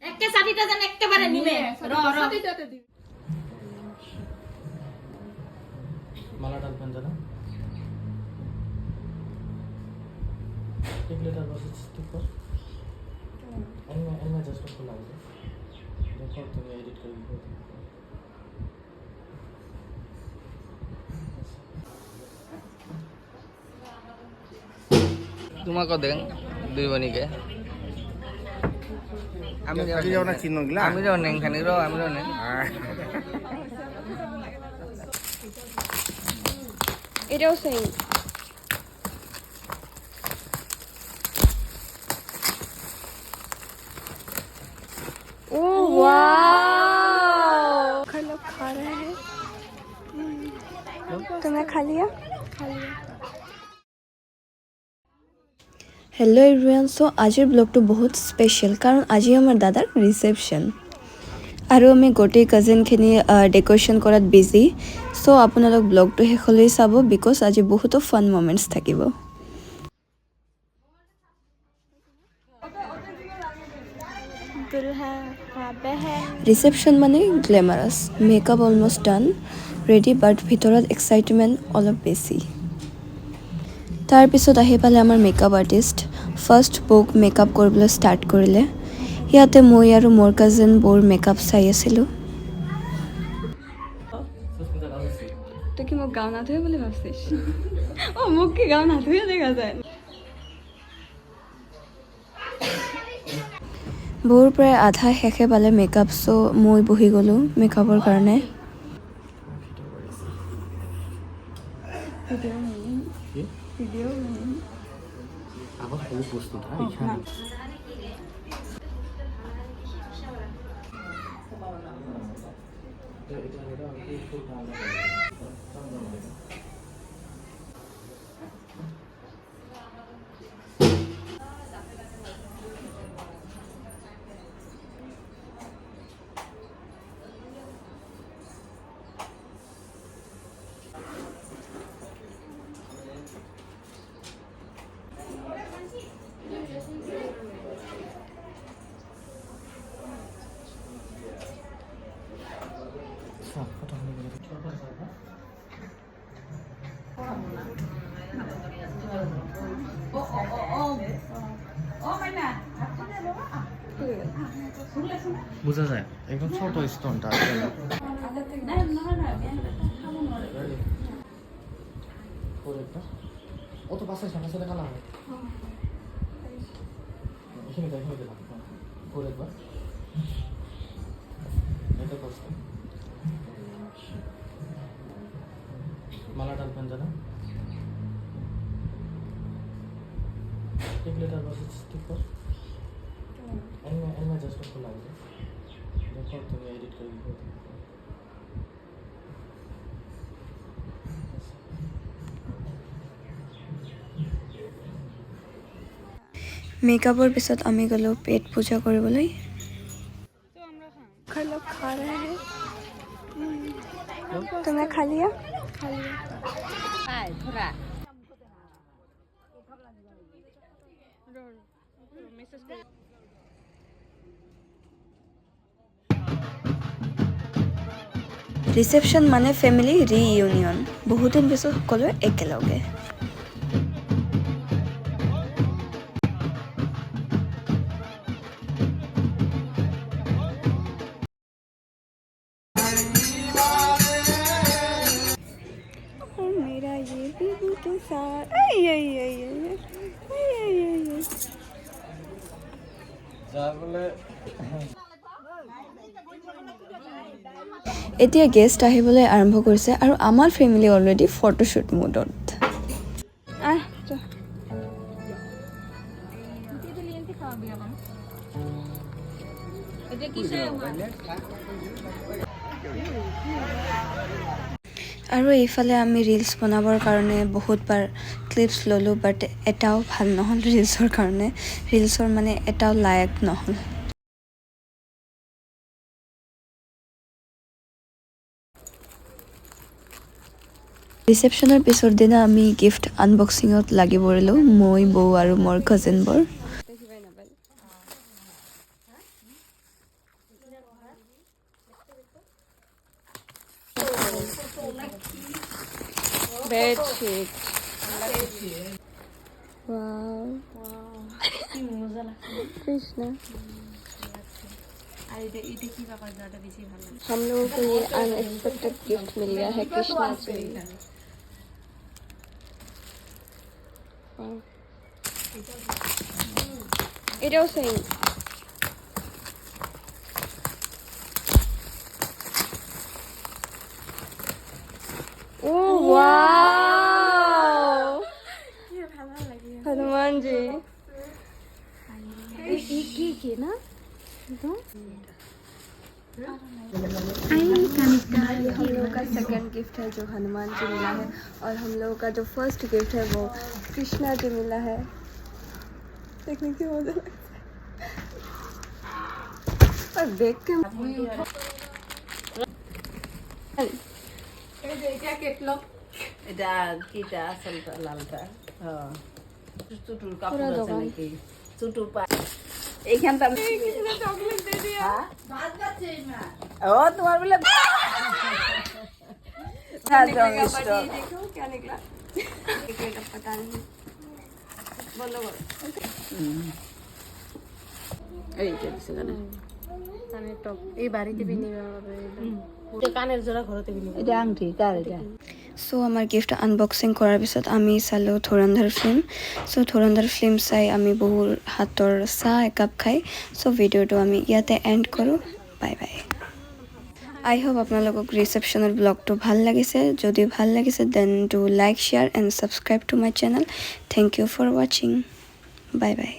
একটা সাথীটা যেন একেবারে নিমে মালা ডালবেন জানা एक लीटर बस स्टिक पर एनमें जस्ट उसको लगा दो देखो तुम एडिट कर लो তোমাকে দেন দুই বনিকে আমি যাও না চিহ্নগুলা আমি যাও নেন খানি রো আমি যাও নেন এটাও সেম ओह वाह लोग खा रहे हैं तुमने खा लिया हेलो एवरीवन सो आजिर ब्लॉग बहुत स्पेशल कारण आज आमार दादार रिसेप्शन और आम गोटे काजिन खिनि डेकोरेशन करात बिजी सो आपनालोक ब्लॉग शेषলৈ चाब बिकज आज बहुत फान मोमेंट्स থাকিব रिसेप्शन माने glamorous makeup almost done ready but भितरत एक्साइटमेंट अलप बेसी तार पिছত आहि पाले आमार makeup artist first book makeup কৰিবলৈ स्टार्ट কৰিলে ইয়াতে মই আৰু মোৰ কাজিন বোৰ মেকআপ চাই আছিলো তো কি মোক গাও না ধুই বুলি ভাবছিস ও মোক কি গাও না ধুই দেখা যায় বোৰ প্ৰায় আধা শেষে পালে মেকআপ সো মই বহি গলো মেকআপৰ কাৰণে ভিডিও আবার ফুল প্রস্তুত হয় এখানে বুঝা যায় একদম ছোট স্টোনটা অত পাশে সামনে সাথে কালা হবে এখানে দেখো করে একবার এটা কষ্ট माला डालবেন জানা एक लीटर बस स्टिक पर एनमें जस्ट उसको लगा दो देखो तुम एडिट कर लो मेकअपर पिছত আমি গলো পেট পূজা কৰিবলৈ लोग खा रहे हैं तुमने खा लिया रिसेप्शन माने फैमिली रियूनियन बहुत दिन पिছত সকলোৱে একেলগে এতিয়া গেষ্ট আহিবলৈ আৰম্ভ কৰিছে আৰু আমাৰ ফ্যামিলি অলৰেডি ফটোশুট মোডত আৰু এইফালে আমি ৰিলস বনাবৰ কাৰণে বহুতবাৰ ক্লিপস ললো বাট এটাও ভাল নহল ৰিলসৰ কাৰণে ৰিলসৰ মানে এটাও লায়ক নহল ৰিচেপশ্যনৰ পিছৰ দিনা আমি গিফ্ট আনবক্সিঙত লাগি পৰিলোঁ, মই বৌ আৰু মোৰ কাজিনবোৰ। বেডশিট कृष्ण हम लोगों को ये अनएक्सपेक्टेड गिफ्ट मिल गया है कृष्णा से। এটাও সেম। ও ওয়াও हनुमान जी ना हम लोग का सेकंड गिफ्ट है जो हनुमान जी मिला है, और हम लोगों का जो फर्स्ट गिफ्ट है वो कृष्णा जी मिला है। देखने की मजा और देख के এটা কিটা আসলটা লালটা হ্যাঁ চুটুর কাপড় আছে নাকি চুটুর পা এইখানটা চকলেট দে দিয়া ভাত খাচ্ছে না ও তোমার বলে देखो क्या निकला पता नहीं बोलो এই যে সেখানে কানের টপ এই বাড়িতে বিনিবে কানের জোড়া ঘরতে বিনিবে এটা আংটি কার এটা সো আমাৰ গিফ্ট আনবক্সিং কৰাৰ পিছত আমি চালোঁ ধুৰন্ধৰ ফিল্ম। সো ধুৰন্ধৰ ফিল্ম চাই আমি বহুৰ হাতৰ চাহ একাপ খাই সো ভিডিঅ'টো আমি ইয়াতে এণ্ড কৰোঁ। Bye bye. আই হোপ আপোনালোকক ৰিচেপশ্যনৰ ব্লগটো ভাল লাগিছে। যদি ভাল লাগিছে then do like share and subscribe to my channel. Thank you for ৱাচিং। Bye by.